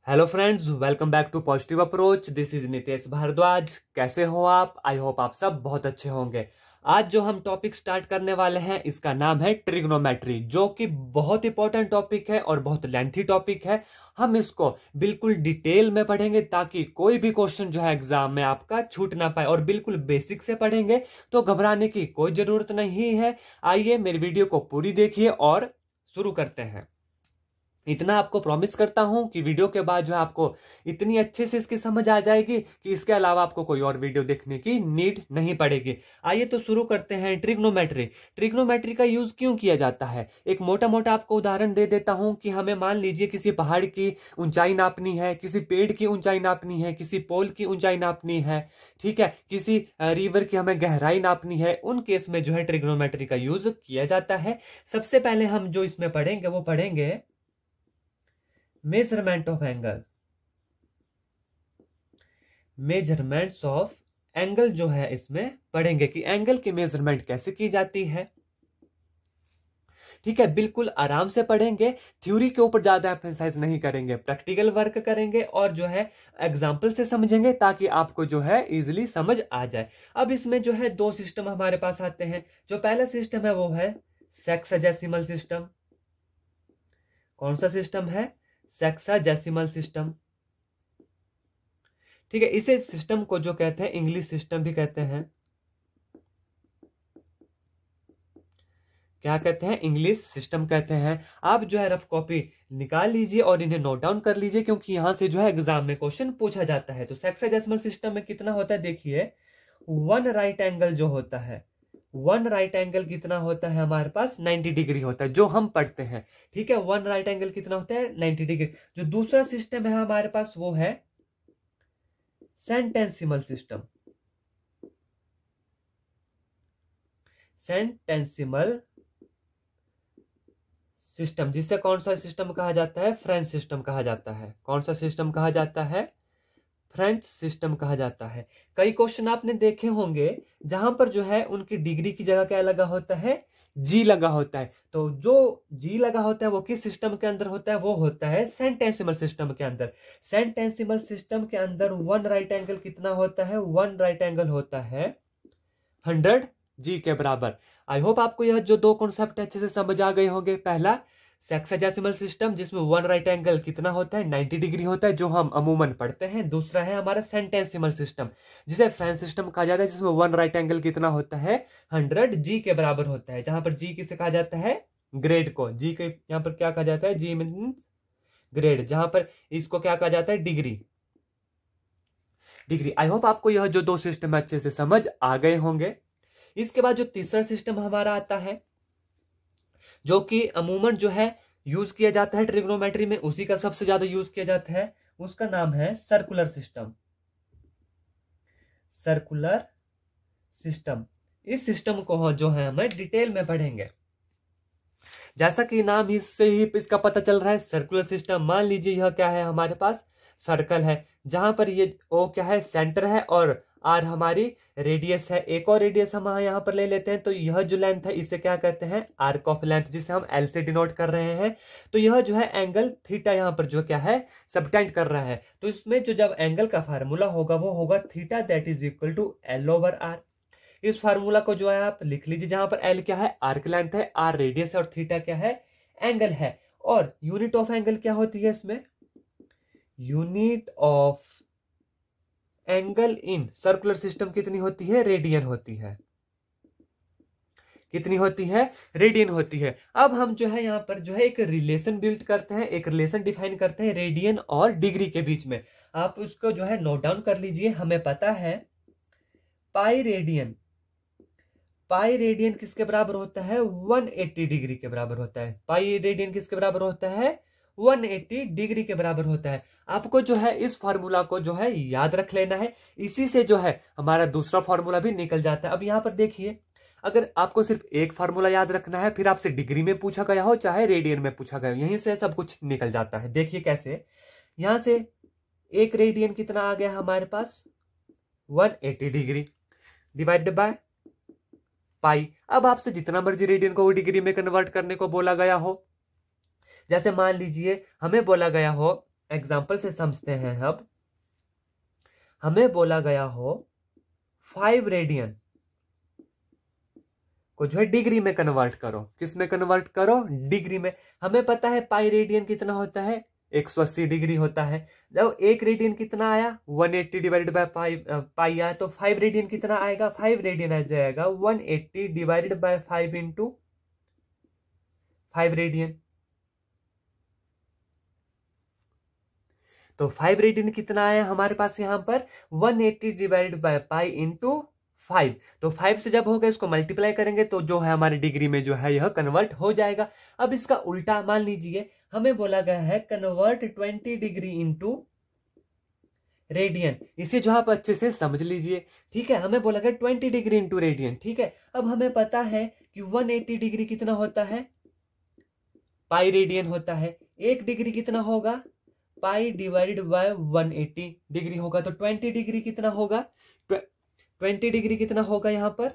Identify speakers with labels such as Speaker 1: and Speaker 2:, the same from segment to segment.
Speaker 1: Hello friends, welcome back to positive approach. This is Nitesh Bhardwaj. कैसे हो आप? आई होप आप सब बहुत अच्छे होंगे। आज जो हम टॉपिक स्टार्ट करने वाले हैं इसका नाम है ट्रिग्नोमेट्री, जो कि बहुत इंपॉर्टेंट टॉपिक है और बहुत लेंथी टॉपिक है। हम इसको बिल्कुल डिटेल में पढ़ेंगे ताकि कोई भी क्वेश्चन जो है एग्जाम में आपका छूट ना पाए, और बिल्कुल बेसिक से पढ़ेंगे तो घबराने की कोई जरूरत नहीं है। आइए मेरी वीडियो को पूरी देखिए और शुरू करते हैं। इतना आपको प्रॉमिस करता हूं कि वीडियो के बाद जो है आपको इतनी अच्छे से इसकी समझ आ जाएगी कि इसके अलावा आपको कोई और वीडियो देखने की नीड नहीं पड़ेगी। आइए तो शुरू करते हैं। ट्रिग्नोमेट्री। ट्रिग्नोमेट्री का यूज क्यों किया जाता है, एक मोटा मोटा आपको उदाहरण दे देता हूं कि हमें मान लीजिए किसी पहाड़ की ऊंचाई नापनी है, किसी पेड़ की ऊंचाई नापनी है, किसी पोल की ऊंचाई नापनी है, ठीक है, किसी रिवर की हमें गहराई नापनी है। उन केस में जो है ट्रिग्नोमेट्री का यूज किया जाता है। सबसे पहले हम जो इसमें पढ़ेंगे वो पढ़ेंगे measurement of angle. Measurements of angle जो है इसमें पढ़ेंगे कि एंगल की मेजरमेंट कैसे की जाती है। ठीक है, बिल्कुल आराम से पढ़ेंगे। थ्योरी के ऊपर ज्यादा एम्फेसाइज नहीं करेंगे, प्रैक्टिकल वर्क करेंगे और जो है एग्जाम्पल से समझेंगे ताकि आपको जो है इजिली समझ आ जाए। अब इसमें जो है दो सिस्टम हमारे पास आते हैं। जो पहला सिस्टम है वो है सेक्साजेसिमल सिस्टम। कौन सा सिस्टम है? Sexagesimal system. ठीक है, इसे सिस्टम को जो कहते हैं इंग्लिश सिस्टम भी कहते हैं। क्या कहते हैं? इंग्लिश सिस्टम कहते हैं। आप जो है रफ कॉपी निकाल लीजिए और इन्हें नोट डाउन कर लीजिए, क्योंकि यहां से जो है एग्जाम में क्वेश्चन पूछा जाता है। तो सेक्साजेसिमल सिस्टम में कितना होता है देखिए, वन राइट एंगल जो होता है, वन राइट एंगल कितना होता है हमारे पास? 90 डिग्री होता है, जो हम पढ़ते हैं। ठीक है, वन राइट एंगल कितना होता है? 90 डिग्री। जो दूसरा सिस्टम है हमारे पास वो है सेंटेंसिमल सिस्टम। सेंटेंसिमल सिस्टम, जिसे कौन सा सिस्टम कहा जाता है? फ्रेंच सिस्टम कहा जाता है। कौन सा सिस्टम कहा जाता है? फ्रेंच सिस्टम कहा जाता है। कई क्वेश्चन आपने देखे होंगे जहां पर जो है उनकी डिग्री की जगह क्या लगा होता है? जी लगा होता है। तो जो जी लगा होता है वो किस सिस्टम के अंदर होता है? वो होता है सेंटेंसिमल सिस्टम के अंदर। सेंटेंसिमल सिस्टम के अंदर वन राइट एंगल कितना होता है? वन राइट एंगल होता है 100 जी के बराबर। आई होप आपको यह जो दो कॉन्सेप्ट अच्छे से समझ आ गए होंगे। पहला सेक्साजेसिमल सिस्टम जिसमें वन राइट एंगल कितना होता है? 90 डिग्री होता है, जो हम अमूमन पढ़ते हैं। दूसरा है हमारा सेंटेंसिमल सिस्टम, जिसे फ्रेंच सिस्टम कहा जाता है, जिसमें वन राइट एंगल कितना होता है? 100 जी के बराबर होता है। जहां पर जी किसे कहा जाता है? ग्रेड को। जी के यहां पर क्या कहा जाता है? जी मीन्स ग्रेड। जहां पर इसको क्या कहा जाता है? डिग्री। डिग्री। आई होप आपको यह जो दो सिस्टम अच्छे से समझ आ गए होंगे। इसके बाद जो तीसरा सिस्टम हमारा आता है, जो कि अमूमन जो है यूज किया जाता है ट्रिग्नोमेट्री में, उसी का सबसे ज्यादा यूज किया जाता है, उसका नाम है सर्कुलर सिस्टम। Circular system. इस सिस्टम को जो है हमें डिटेल में पढ़ेंगे। जैसा कि नाम इससे ही इसका पता चल रहा है, सर्कुलर सिस्टम। मान लीजिए यह क्या है हमारे पास? सर्कल है, जहां पर ये ओ क्या है? सेंटर है, और आर हमारी रेडियस है। एक और रेडियस हम यहाँ पर ले लेते हैं, तो यह जो लेंथ है इसे क्या कहते हैं? आर्क ऑफ लेंथ, जिसे हम एल से डिनोट कर रहे हैं। तो यह जो है एंगल थीटा यहाँ पर जो क्या है? सबटेंड कर रहा है। तो इसमें जो जब एंगल का फार्मूला होगा वो होगा theta that is equal to L over R. इस फार्मूला को जो है आप लिख लीजिए, जहां पर एल क्या है? आर्क लेंथ है, आर रेडियस है, और थीटा क्या है? एंगल है। और यूनिट ऑफ एंगल क्या होती है इसमें? Unit of angle in circular system कितनी होती है? रेडियन होती है। कितनी होती है? रेडियन होती है। अब हम जो है यहां पर जो है एक रिलेशन बिल्ड करते हैं, एक रिलेशन डिफाइन करते हैं रेडियन और डिग्री के बीच में। आप उसको जो है नोट डाउन कर लीजिए। हमें पता है पाई रेडियन। पाई रेडियन किसके बराबर होता है? 180 डिग्री के बराबर होता है। पाई रेडियन किसके बराबर होता है? 180 डिग्री के बराबर होता है। आपको जो है इस फार्मूला को जो है याद रख लेना है। इसी से जो है हमारा दूसरा फार्मूला भी निकल जाता है। अब यहां पर देखिए, अगर आपको सिर्फ एक फार्मूला याद रखना है, फिर आपसे डिग्री में पूछा गया हो चाहे रेडियन में पूछा गया हो, यहीं से सब कुछ निकल जाता है। देखिए कैसे। यहां से एक रेडियन कितना आ गया हमारे पास? 180 डिग्री डिवाइडेड बाय पाई। अब आपसे जितना मर्जी रेडियन को डिग्री में कन्वर्ट करने को बोला गया हो, जैसे मान लीजिए हमें बोला गया हो एग्जाम्पल से समझते हैं। अब हमें बोला गया हो 5 रेडियन को जो है डिग्री में कन्वर्ट करो। किस में कन्वर्ट करो? डिग्री में। हमें पता है पाई रेडियन कितना होता है? 180 डिग्री होता है। जब 1 रेडियन कितना आया? 180 डिवाइडेड बाय पाई आया, तो 5 रेडियन कितना आएगा? 5 रेडियन आ जाएगा 180 डिवाइडेड बाय 5 इंटू 5 रेडियन। तो 5 रेडियन कितना आया हमारे पास यहाँ पर? 180 डिवाइडेड बाय पाई इंटू 5। तो 5 से जब होगा इसको मल्टीप्लाई करेंगे तो जो है हमारी डिग्री में जो है यह कन्वर्ट हो जाएगा। अब इसका उल्टा मान लीजिए, हमें बोला गया है कन्वर्ट 20 डिग्री इंटू रेडियन। इसे जो आप अच्छे से समझ लीजिए, ठीक है। हमें बोला गया 20 डिग्री इंटू रेडियन, ठीक है। अब हमें पता है कि 180 डिग्री कितना होता है? पाई रेडियन होता है। 1 डिग्री कितना होगा? पाई डिवाइडेड बाय 180 डिग्री होगा। तो 20 डिग्री कितना होगा? 20 डिग्री कितना होगा यहाँ पर?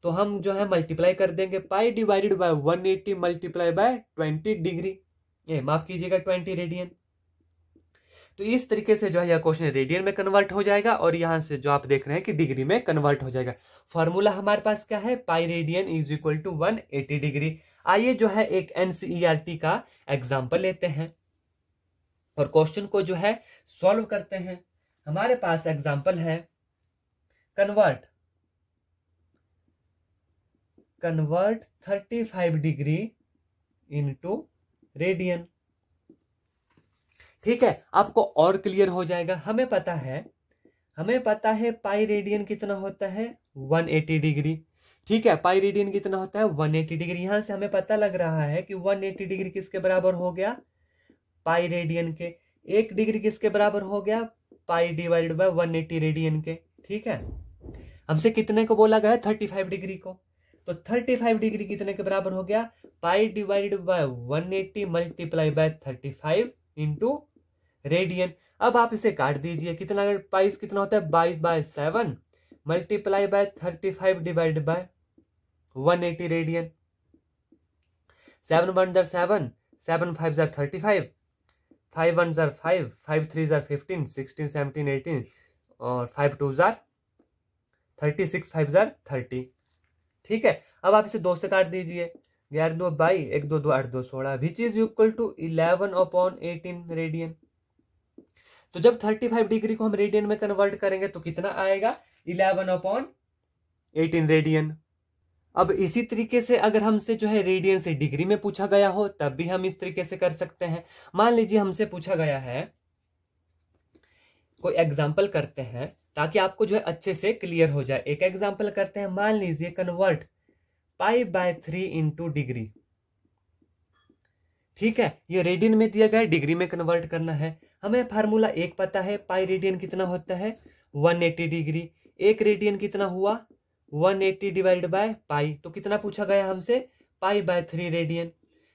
Speaker 1: तो हम जो है मल्टीप्लाई कर देंगे, पाई divided by 180 multiply by 20 degree, ये माफ कीजिएगा 20 रेडियन। तो इस तरीके से जो है यह क्वेश्चन रेडियन में कन्वर्ट हो जाएगा और यहां से जो आप देख रहे हैं कि डिग्री में कन्वर्ट हो जाएगा। फॉर्मूला हमारे पास क्या है? Pi radian is equal to 180 degree. आइए जो है एक एनसीईआरटी का एग्जाम्पल लेते हैं और क्वेश्चन को जो है सॉल्व करते हैं। हमारे पास एग्जाम्पल है कन्वर्ट 35 डिग्री इनटू रेडियन, ठीक है। आपको और क्लियर हो जाएगा। हमें पता है पाई रेडियन कितना होता है? 180 डिग्री, ठीक है। पाई रेडियन कितना होता है? 180 डिग्री। यहां से हमें पता लग रहा है कि 180 डिग्री किसके बराबर हो गया? पाई रेडियन के। 1 डिग्री किसके बराबर हो गया? पाई डिवाइडेड बाय 180 रेडियन के, ठीक है। हमसे कितने को बोला गया? 35 डिग्री को। तो 35 डिग्री कितने के बराबर हो गया? पाई divided by 180 multiply by 35 into radian. अब आप इसे काट दीजिए, कितना पाई कितना होता है? 22/7 multiply by 35 divided by 180 radian. 7 1 7, 7 5 35, 5 1 5, 5 3 15, 16 17 18 और 5 2 36, 5 30, ठीक है। अब आप इसे 2 से काट दीजिए, 11 2 22, 1 2 2 8 2 16, which is equal to 11/18 radian. तो जब 35 डिग्री को हम रेडियन में कन्वर्ट करेंगे तो कितना आएगा? 11/18 रेडियन। अब इसी तरीके से अगर हमसे जो है रेडियन से डिग्री में पूछा गया हो तब भी हम इस तरीके से कर सकते हैं। मान लीजिए हमसे पूछा गया है, कोई एग्जाम्पल करते हैं ताकि आपको जो है अच्छे से क्लियर हो जाए। एक एग्जाम्पल करते हैं, मान लीजिए कन्वर्ट पाई/3 इंटू डिग्री, ठीक है। ये रेडियन में दिया गया है, डिग्री में कन्वर्ट करना है। हमें फार्मूला एक पता है, पाई रेडियन कितना होता है? 180 डिग्री। 1 रेडियन कितना हुआ? 180 डिवाइडेड बाय पाई। तो कितना पूछा गया हमसे? पाई/3 रेडियन।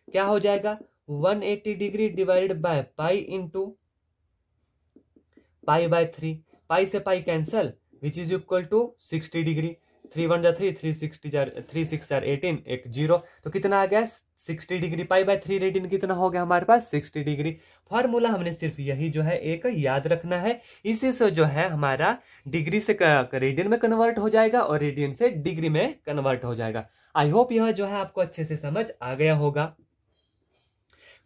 Speaker 1: क्या हो जाएगा? 180 degree divided by pi into पाई/3। पाई से pi cancel, which is equal to 60 degree. 3 1 3, 3 6 18, एक 0। तो कितना आ गया? 60 डिग्री। पाई/3 रेडियन कितना हो गया हमारे पास? 60 डिग्री। फॉर्मूला हमने सिर्फ यही जो है एक याद रखना है। इसी से जो है हमारा डिग्री से रेडियन में कन्वर्ट हो जाएगा और रेडियन से डिग्री में कन्वर्ट हो जाएगा। आई होप यह जो है आपको अच्छे से समझ आ गया होगा।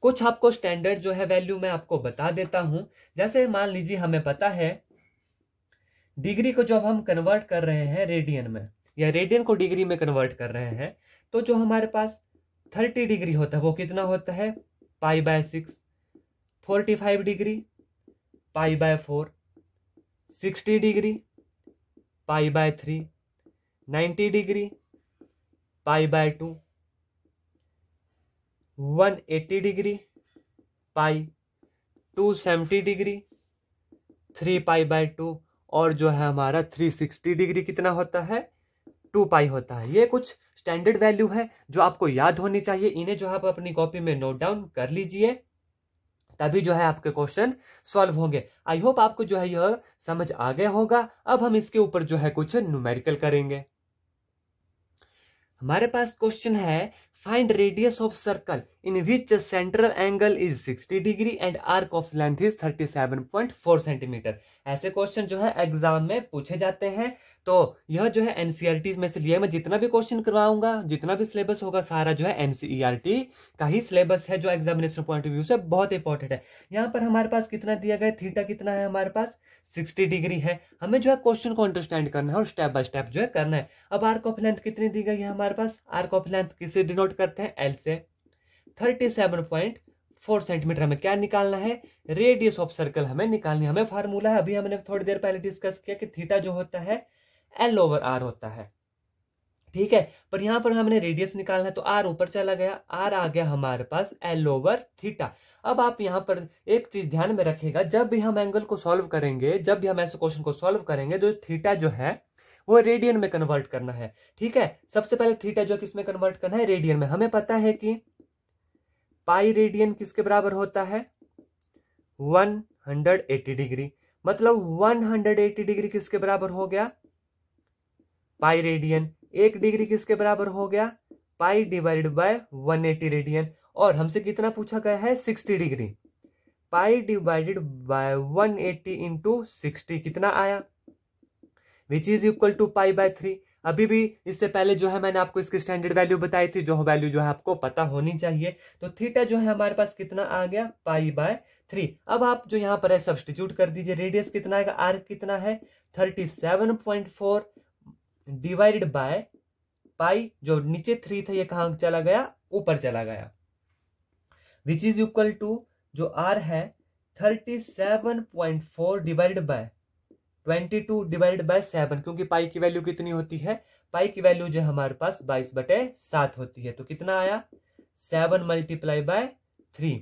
Speaker 1: कुछ आपको स्टैंडर्ड जो है वैल्यू मैं आपको बता देता हूं। जैसे मान लीजिए हमें पता है डिग्री को जब हम कन्वर्ट कर रहे हैं रेडियन में, या रेडियन को डिग्री में कन्वर्ट कर रहे हैं, तो जो हमारे पास 30 डिग्री होता है वो कितना होता है? पाई/6। 45 डिग्री पाई/4। 60 डिग्री पाई/3। 90 डिग्री पाई/2। 180 डिग्री पाई। 270 डिग्री 3 पाई/2 और जो है हमारा 360 डिग्री कितना होता है? 2 पाई होता है। ये कुछ स्टैंडर्ड वैल्यू है जो आपको याद होनी चाहिए। इन्हें जो है आप अपनी कॉपी में नोट डाउन कर लीजिए, तभी जो है आपके क्वेश्चन सॉल्व होंगे। आई होप आपको जो है यह समझ आ गया होगा। अब हम इसके ऊपर जो है कुछ न्यूमेरिकल करेंगे। हमारे पास क्वेश्चन है find radius of circle in which central angle is 60 degree and arc of length is 37.4 centimetre. ऐसे क्वेश्चन जो है एग्जाम में पूछे जाते हैं। तो यह जो है एनसीईआरटी में से लिया है। मैं जितना भी क्वेश्चन करवाऊंगा, जितना भी सिलेबस होगा, सारा जो है एनसीईआरटी का ही सिलेबस है, जो एग्जामिनेशन पॉइंट ऑफ व्यू से बहुत इंपॉर्टेंट है। यहाँ पर हमारे पास कितना दिया गया, थीटा कितना है हमारे पास 60 डिग्री है। हमें जो है क्वेश्चन को अंडरस्टैंड करना है और स्टेप बाय स्टेप जो है करना है। अब आर्क ऑफ लेंथ कितनी दी गई है हमारे पास, आर्क ऑफ लेंथ किसे डिनोट करते हैं, एल से। 37.4 सेंटीमीटर हमें क्या निकालना है, रेडियस ऑफ सर्कल हमें निकालनी है। हमें फार्मूला है, अभी हमने थोड़ी देर पहले डिस्कस किया कि थीटा जो होता है एल ओवर आर होता है, ठीक है। पर यहां पर हमने रेडियस निकालना है, तो आर ऊपर चला गया, आर आ गया हमारे पास एल ओवर थीटा। अब आप यहां पर एक चीज ध्यान में रखिएगा, जब भी हम एंगल को सॉल्व करेंगे, जब भी हम ऐसे क्वेश्चन को सॉल्व करेंगे, जो थीटा जो है वो रेडियन में कन्वर्ट करना है, ठीक है। सबसे पहले थीटा जो किस में कन्वर्ट करना है, रेडियन में। हमें पता है कि पाई रेडियन किसके बराबर होता है, 180 डिग्री। मतलब 180 डिग्री किसके बराबर हो गया, पाई रेडियन। 1 डिग्री किसके बराबर हो गया, पाई डिवाइडेड बाय 180 रेडियन। और हमसे कितना पूछा गया है, 60 degree. Pi divided by 180 into 60 कितना आया, which is equal to pi by 3। अभी भी इससे पहले जो है मैंने आपको इसकी स्टैंडर्ड वैल्यू बताई थी, जो वैल्यू जो है आपको पता होनी चाहिए। तो थीटा जो है हमारे पास कितना आ गया, पाई बाय 3। अब आप जो यहाँ पर है सब्स्टिट्यूट कर दीजिए। रेडियस कितना आएगा, आर कितना है 37.4 डिवाइडेड बाय पाई, जो नीचे 3 था ये कहां चला गया, ऊपर चला गया, विच इज इक्वल टू जो आर है 37.4 डिवाइडेड बाय 22 डिवाइडेड बाय 7, क्योंकि पाई की वैल्यू कितनी होती है, पाई की वैल्यू जो हमारे पास 22/7 होती है। तो कितना आया, 7 मल्टीप्लाई बाय 3।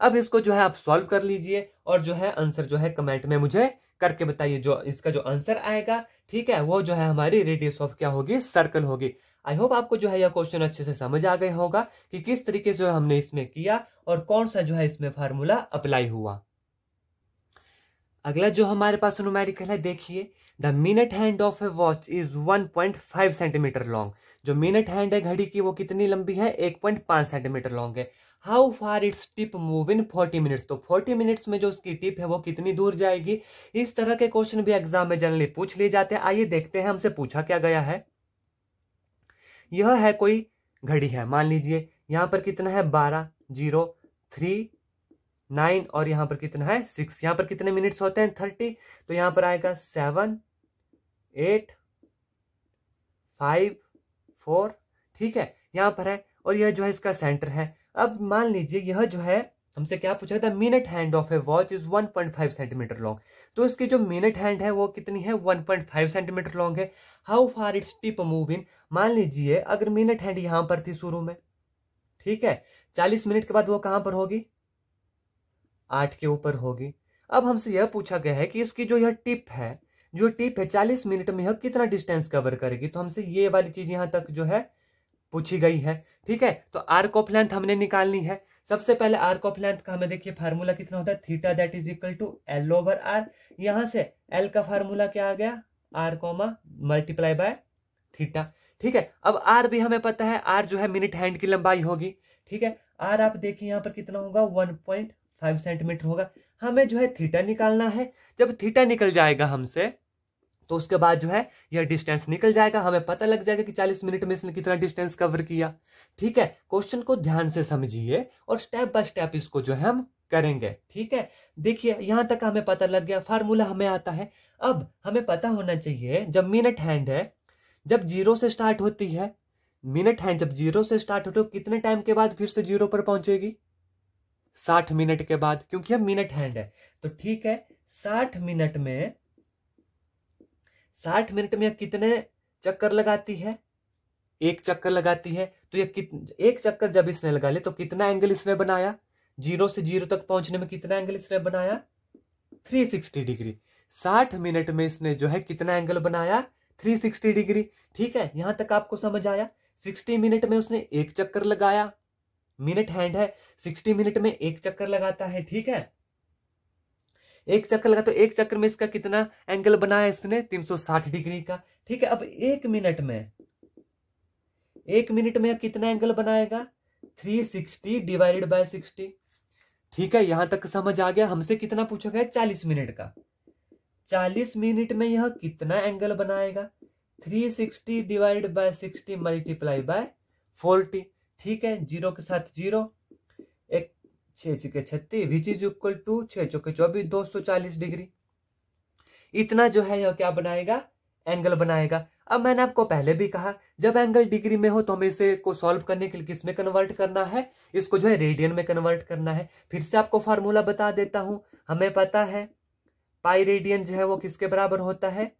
Speaker 1: अब इसको जो है आप सॉल्व कर लीजिए और जो है आंसर जो है कमेंट में मुझे करके बताइए। जो इसका जो आंसर आएगा, ठीक है, वो जो है हमारी रेडियस ऑफ क्या होगी, सर्कल होगी। आई होप आपको जो है यह क्वेश्चन अच्छे से समझ आ गया होगा कि किस तरीके से हमने इसमें किया और कौन सा जो है इसमें फार्मूला अप्लाई हुआ। अगला जो हमारे पास न्यूमेरिकल है, देखिए, the minute hand of A watch is 1.5 centimetre long. जो मिनट हैंड है घड़ी की वो कितनी लंबी है, 1.5 सेंटीमीटर लॉन्ग है। How far its tip move in 40 minutes. तो 40 मिनट्स में जो उसकी टिप है वो कितनी दूर जाएगी। इस तरह के क्वेश्चन भी एग्जाम में जनरली पूछ लिए जाते हैं। आइए देखते हैं हमसे पूछा क्या गया है। यह है कोई घड़ी है, मान लीजिए यहां पर कितना है 12, 0, 3, 9 और यहां पर कितना है 6। यहां पर कितने मिनट्स होते हैं 30। तो यहां पर आएगा 7, 8, 5, 4, ठीक है, यहां पर है। और यह जो है इसका सेंटर है। अब मान लीजिए यह जो है हमसे क्या पूछा था, minute hand of A watch is 1.5 centimetre long. तो इसकी जो मिनट हैंड है वो कितनी है, 1.5 सेंटीमीटर लॉन्ग है। How far its tip move in. मान लीजिए अगर मिनट हैंड यहां पर थी शुरू में, ठीक है, 40 मिनट के बाद वो कहां पर होगी, 8 के ऊपर होगी। अब हमसे यह पूछा गया है कि इसकी जो यह टिप है, जो टिप है 40 मिनट में यह कितना डिस्टेंस कवर करेगी। तो हमसे ये वाली चीज यहां तक जो है पूछी गई है, ठीक है। तो आर्क ऑफ लेंथ हमने निकालनी है। सबसे पहले आर्क ऑफ लेंथ का हमें देखिए फार्मूला कितना होता है, theta that is equal to L over R. यहां से एल का फार्मूला क्या आ गया, R comma multiply by theta, ठीक है। अब आर भी हमें पता है, आर जो है मिनट हैंड की लंबाई होगी, ठीक है। आर आप देखिए यहां पर कितना होगा, 1.5 सेंटीमीटर होगा। हमें जो है थीटा निकालना है। जब थीटा निकल जाएगा हमसे, तो उसके बाद जो है यह डिस्टेंस निकल जाएगा, हमें पता लग जाएगा कि 40 मिनट में इसने कितना डिस्टेंस कवर किया, ठीक है। क्वेश्चन को ध्यान से समझिए और स्टेप बाय स्टेप इसको जो है हम करेंगे, ठीक है। देखिए यहां तक हमें पता लग गया, फार्मूला हमें आता है। अब हमें पता होना चाहिए, जब मिनट हैंड है, जब 0 से स्टार्ट होती है, मिनट हैंड जब 0 से स्टार्ट होती है, कितने टाइम के बाद फिर से 0 पर पहुंचेगी, 60 मिनट के बाद, क्योंकि यह मिनट हैंड है। तो ठीक है, 60 मिनट में 60 मिनट में कितने चक्कर लगाती है, एक चक्कर लगाती है। तो ये एक चक्कर जब इसने लगा ले तो कितना एंगल इसने बनाया, 0 से 0 तक पहुंचने में कितना एंगल इसने बनाया, 360 डिग्री। 60 मिनट में इसने जो है कितना एंगल बनाया, 360 डिग्री, ठीक है। यहां तक आपको समझ आया। 60 मिनट में उसने एक चक्कर लगाया, मिनट हैंड है, 60 मिनट में एक चक्कर लगाता है, ठीक है। एक चक्कर लगा तो एक चक्कर में इसका कितना एंगल बनाया इसने, 360 डिग्री का, ठीक है। अब एक 1 मिनट में कितना एंगल बनाएगा? 360 डिवाइडेड बाय 60। ठीक है, यहां तक समझ आ गया। हमसे कितना पूछा गया? 40 मिनट का। 40 मिनट में यह कितना एंगल बनाएगा? 360 डिवाइडेड बाय 60 मल्टीप्लाई बाय 40। ठीक है, जीरो के साथ जीरो, एक 6 के 36 विच इज इक्वल टू 6 चौके 24 240 डिग्री। इतना जो है यह क्या बनाएगा? एंगल बनाएगा। अब मैंने आपको पहले भी कहा, जब एंगल डिग्री में हो तो हमें इसे को सॉल्व करने के लिए किस में कन्वर्ट करना है? इसको जो है रेडियन में कन्वर्ट करना है। फिर से आपको फार्मूला बता देता हूं। हमें पता है पाई रेडियन जो है वो किसके बराबर होता है?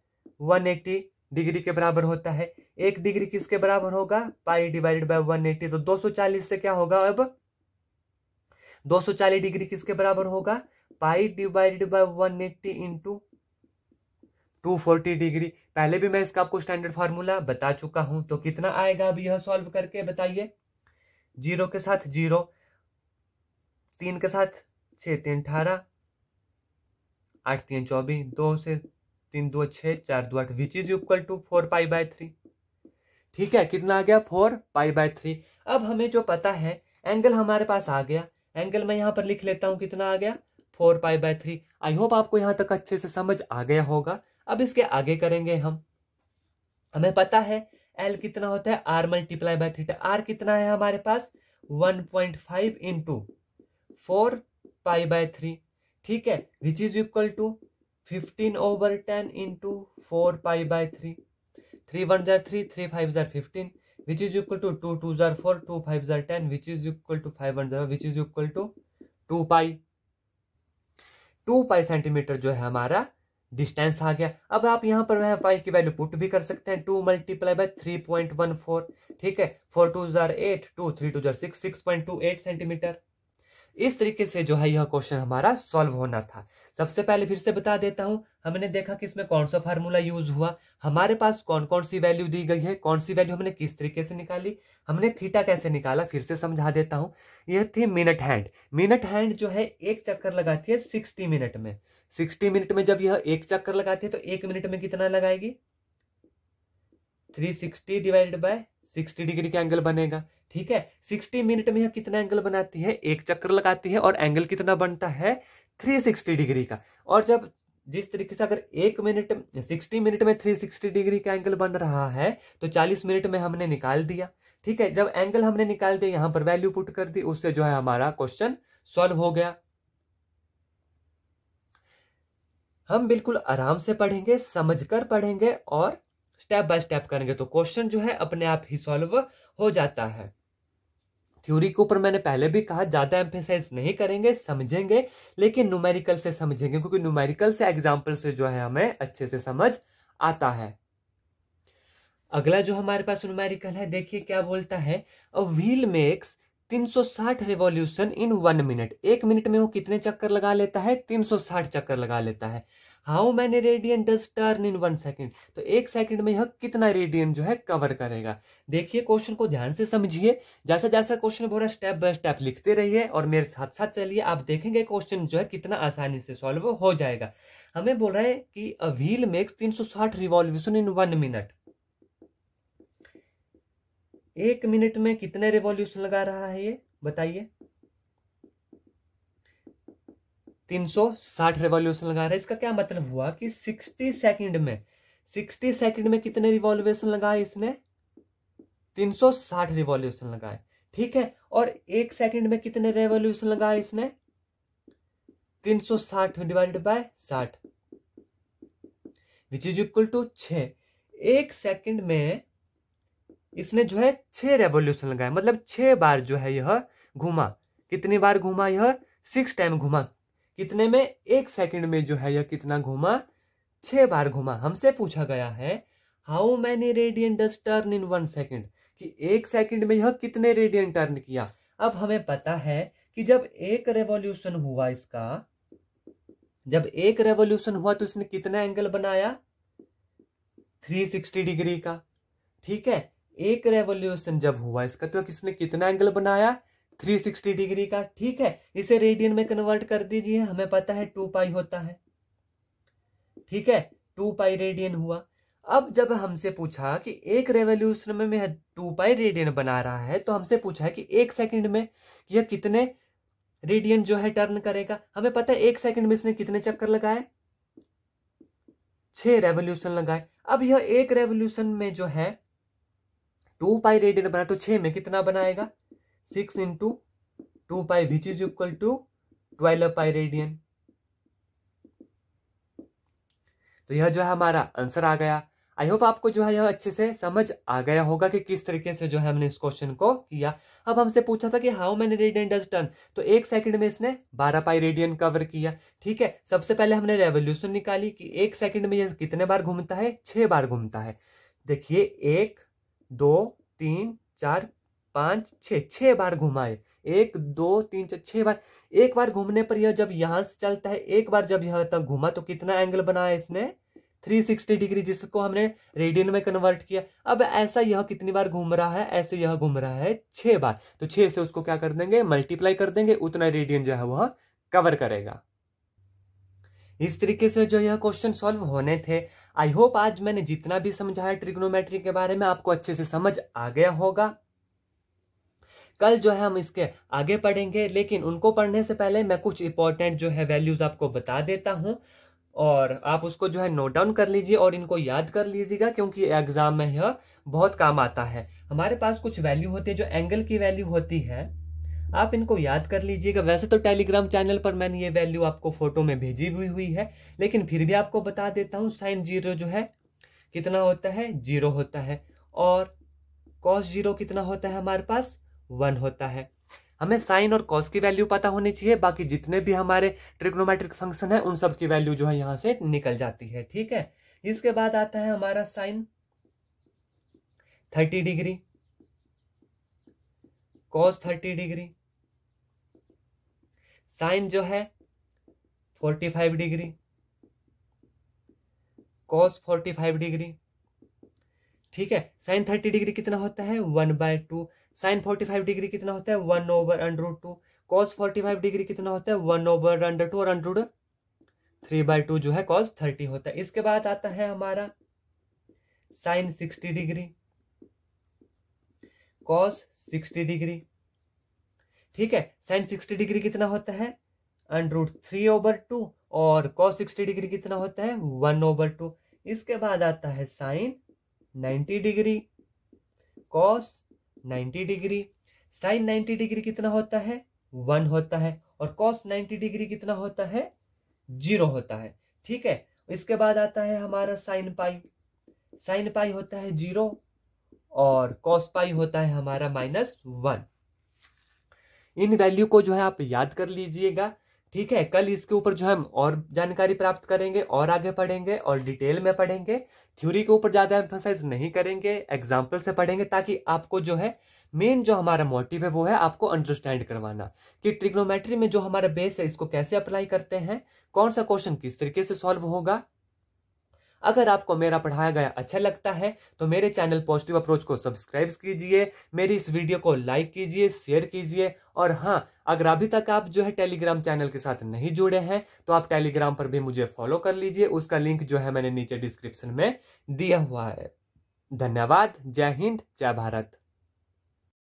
Speaker 1: 180 डिग्री के बराबर होता है। 1 डिग्री किसके बराबर होगा? पाई डिवाइडेड बाय 180। तो 240 से क्या होगा? अब 240 डिग्री किसके बराबर होगा? पाई डिवाइडेड बाय 180 इंटू 240 डिग्री। पहले भी मैं इसका आपको स्टैंडर्ड फार्मूला बता चुका हूं। तो कितना आएगा अब यह सॉल्व करके बताइए? जीरो के साथ जीरो, 3 के साथ 6 3 18, 8 3 24, 2 से 3 2 6, 4 2 8 which is equal to 4 pi by 3। ठीक है, कितना आ गया? 4 पाई बाय 3। अब हमें जो पता है एंगल हमारे पास आ गया। एंगल मैं यहां पर लिख लेता हूं, कितना आ गया? 4 पाई बाय 3। आई होप आपको यहां तक अच्छे से समझ आ गया होगा। अब इसके आगे करेंगे हम। हमें पता है एल कितना होता है? R multiply by theta. R कितना है हमारे पास? 1.5 इंटू 4 पाई बाय 3। ठीक है, which is equal to 15/10 into 4 pi by 3। 3 1 जार 3, 3 5 जार 15, विच इज इक्वल टू 2 2 जार 4, 2 5 जार 10, विच इज इक्वल टू 5 1 जार, which is equal to 2 pi. 2 pi centimetre जो है हमारा डिस्टेंस आ गया। अब आप यहां पर वह पाई की वैल्यू पुट भी कर सकते हैं। 2 मल्टीप्लाई बाय 3.14। ठीक है, 4 2 जार 8, 2 3 2 जार 6, 6.28 सेंटीमीटर। इस तरीके से जो है यह क्वेश्चन हमारा सॉल्व होना था। सबसे पहले फिर से बता देता हूं, हमने देखा कि इसमें कौन सा फार्मूला यूज हुआ, हमारे पास कौन कौन सी वैल्यू दी गई है, कौन सी वैल्यू हमने किस तरीके से निकाली, हमने थीटा कैसे निकाला। फिर से समझा देता हूं, यह थी मिनट हैंड। मिनट हैंड जो है एक चक्कर लगाती है 60 मिनट में। 60 मिनट में जब यह एक चक्कर लगाती है तो 1 मिनट में कितना लगाएगी? 360 डिवाइडेड बाय 60 डिग्री का एंगल बनेगा। ठीक है, 60 मिनट में यह कितना एंगल बनाती है? एक चक्कर लगाती है और एंगल कितना बनता है? 360 डिग्री का। और जब जिस तरीके से अगर 1 मिनट 60 मिनट में 360 डिग्री का एंगल बन रहा है तो 40 मिनट में हमने निकाल दिया। ठीक है, जब एंगल हमने निकाल दिया, यहां पर वैल्यू पुट कर दी, उससे जो है हमारा क्वेश्चन सॉल्व हो गया। हम बिल्कुल आराम से पढ़ेंगे, समझकर पढ़ेंगे और स्टेप बाय स्टेप करेंगे तो क्वेश्चन जो है अपने आप ही सॉल्व हो जाता है। थ्योरी के ऊपर मैंने पहले भी कहा, ज्यादा एम्फेसाइज नहीं करेंगे, समझेंगे, लेकिन न्यूमेरिकल से समझेंगे, क्योंकि न्यूमेरिकल से एग्जाम्पल से जो है हमें अच्छे से समझ आता है। अगला जो हमारे पास न्यूमेरिकल है, देखिए क्या बोलता है। A wheel makes 360 revolution in 1 minute. 1 minute में वो कितने चक्कर लगा लेता है? 360 चक्कर लगा लेता है। How many radian does turn in 1 second. तो 1 सेकंड में यह कितना रेडियन जो है कवर करेगा। देखिए क्वेश्चन को ध्यान से समझिए, जैसा जैसा क्वेश्चन बोल रहा है स्टेप बाय स्टेप लिखते रहिए और मेरे साथ साथ चलिए, आप देखेंगे क्वेश्चन जो है कितना आसानी से सॉल्व हो जाएगा। हमें बोल रहा है कि a wheel makes 360 revolution in 1 minute. 1 minute में कितने रिवॉल्यूशन लगा रहा है ये बताइए? 360 रिवॉल्यूशन लगा रहा है। इसका क्या मतलब हुआ कि 60 सेकंड में कितने रिवॉल्यूशन लगाए इसने? 360 रिवॉल्यूशन लगाए। ठीक है, और 1 सेकंड में कितने रिवॉल्यूशन लगाए इसने? 360 divided by 60 which is equal to 6। 1 second में इसने जो है 6 रेवोल्यूशन लगाए, मतलब 6 बार जो है यह घुमा। कितनी बार घुमा? यह 6 टाइम घुमा। कितने में? 1 सेकंड में जो है यह कितना घुमा? 6 बार घुमा। हमसे पूछा गया है how many radian does turn in 1 second, कि 1 सेकंड में यह कितने रेडियन टर्न किया। अब हमें पता है कि जब एक रेवोल्यूशन हुआ इसका, जब एक रेवोल्यूशन हुआ तो इसने कितना एंगल बनाया? 360 डिग्री का। ठीक है, एक रेवोल्यूशन जब हुआ इसका तो किसने कितना एंगल बनाया? 360 डिग्री का। ठीक है, इसे रेडियन में कन्वर्ट कर दीजिए, हमें पता है 2 पाई होता है। ठीक है, 2 पाई रेडियन हुआ। अब जब हमसे पूछा कि एक रेवोल्यूशन में 2 पाई रेडियन बना रहा है, तो हमसे पूछा है कि 1 सेकंड में यह कितने रेडियन जो है टर्न करेगा। हमें पता है 1 सेकंड में इसने कितने चक्कर लगाए, 6 रेवोल्यूशन लगाए। अब यह एक रेवोल्यूशन में जो है 2 पाई रेडियन बना, तो 6 में कितना बनाएगा, 6 into 2 pi which is equal to 12 pi radian. तो यह जो है हमारा आंसर आ गया। आई होप आपको जो है यह अच्छे से समझ आ गया होगा कि किस तरीके से जो है हमने इस क्वेश्चन को किया। अब हमसे पूछा था कि how many radian does turn, तो 1 सेकंड में इसने 12 पाई रेडियन कवर किया। ठीक है, सबसे पहले हमने रेवोल्यूशन निकाली कि 1 सेकंड में यह कितने बार घूमता है, 6 बार घूमता है। देखिए 1 2 3 4 5 6 बार घुमाए, 1 2 3 4 6 बार। एक बार घूमने पर यह जब यहां से चलता है, एक बार जब यहां तक घूमा तो कितना एंगल बनाया इसने, 360 डिग्री, जिसको हमने रेडियन में कन्वर्ट किया। अब ऐसा यह कितनी बार घूम रहा है, ऐसे यह घूम रहा है 6 बार, तो 6 से उसको क्या कर देंगे, मल्टीप्लाई कर देंगे, उतना रेडियन जो है वह कवर करेगा। इस तरीके से जो यह क्वेश्चन सॉल्व होने थे। आई होप आज मैंने जितना भी समझाया ट्रिग्नोमेट्री के बारे में आपको अच्छे से समझ आ गया होगा। कल जो है हम इसके आगे पढ़ेंगे, लेकिन उनको पढ़ने से पहले मैं कुछ इंपॉर्टेंट जो है वैल्यूज आपको बता देता हूं, और आप उसको जो है नोट डाउन कर लीजिए और इनको याद कर लीजिएगा, क्योंकि एग्जाम में यह बहुत काम आता है। हमारे पास कुछ वैल्यू होती है जो एंगल की वैल्यू होती है, आप इनको याद कर लीजिएगा। वैसे तो टेलीग्राम चैनल पर मैंने ये वैल्यू आपको फोटो में भेजी हुई है, लेकिन फिर भी आपको बता देता हूं। साइन 0 जो है कितना होता है, 0 होता है, और कॉस 0 कितना होता है, हमारे पास 1 होता है। हमें साइन और कॉस की वैल्यू पता होनी चाहिए, बाकी जितने भी हमारे ट्रिग्नोमेट्रिक फंक्शन है उन सब की वैल्यू जो है यहां से निकल जाती है। ठीक है, इसके बाद आता है हमारा sine 30 degree, cos 30 degree, sine जो है 45 डिग्री, कॉस 45 डिग्री। ठीक है, साइन 30 डिग्री कितना होता है, 1/2। साइन 45 डिग्री कितना होता है, 1/√2। कॉस 45 डिग्री कितना होता है, 1/√2, और √3/2 जो है कॉस 30 होता है। इसके बाद आता है हमारा साइन 60 डिग्री, कॉस 60 डिग्री। ठीक है, साइन 60 डिग्री कितना होता है, √3/2, और कॉस 60 डिग्री कितना होता है, 1/2। इसके बाद आता है sine 90 degree, cos 90 degree. Sine 90 degree कितना होता है, 1 होता है, और कॉस 90 डिग्री कितना होता है, 0 होता है। ठीक है, इसके बाद आता है हमारा साइन पाई। साइन पाई होता है 0, और कॉस पाई होता है हमारा -1। इन वैल्यू को जो है आप याद कर लीजिएगा। ठीक है, कल इसके ऊपर जो हम और जानकारी प्राप्त करेंगे और आगे पढ़ेंगे और डिटेल में पढ़ेंगे। थ्योरी के ऊपर ज्यादा एम्फसाइज नहीं करेंगे, एग्जाम्पल से पढ़ेंगे, ताकि आपको जो है मेन जो हमारा मोटिव है वो है आपको अंडरस्टैंड करवाना कि ट्रिग्नोमेट्री में जो हमारा बेस है इसको कैसे अप्लाई करते हैं, कौन सा क्वेश्चन किस तरीके से सॉल्व होगा। अगर आपको मेरा पढ़ाया गया अच्छा लगता है तो मेरे चैनल पॉजिटिव अप्रोच को सब्सक्राइब कीजिए, मेरी इस वीडियो को लाइक कीजिए, शेयर कीजिए, और हाँ, अगर अभी तक आप जो है टेलीग्राम चैनल के साथ नहीं जुड़े हैं तो आप टेलीग्राम पर भी मुझे फॉलो कर लीजिए। उसका लिंक जो है मैंने नीचे डिस्क्रिप्शन में दिया हुआ है। धन्यवाद। जय हिंद, जय भारत।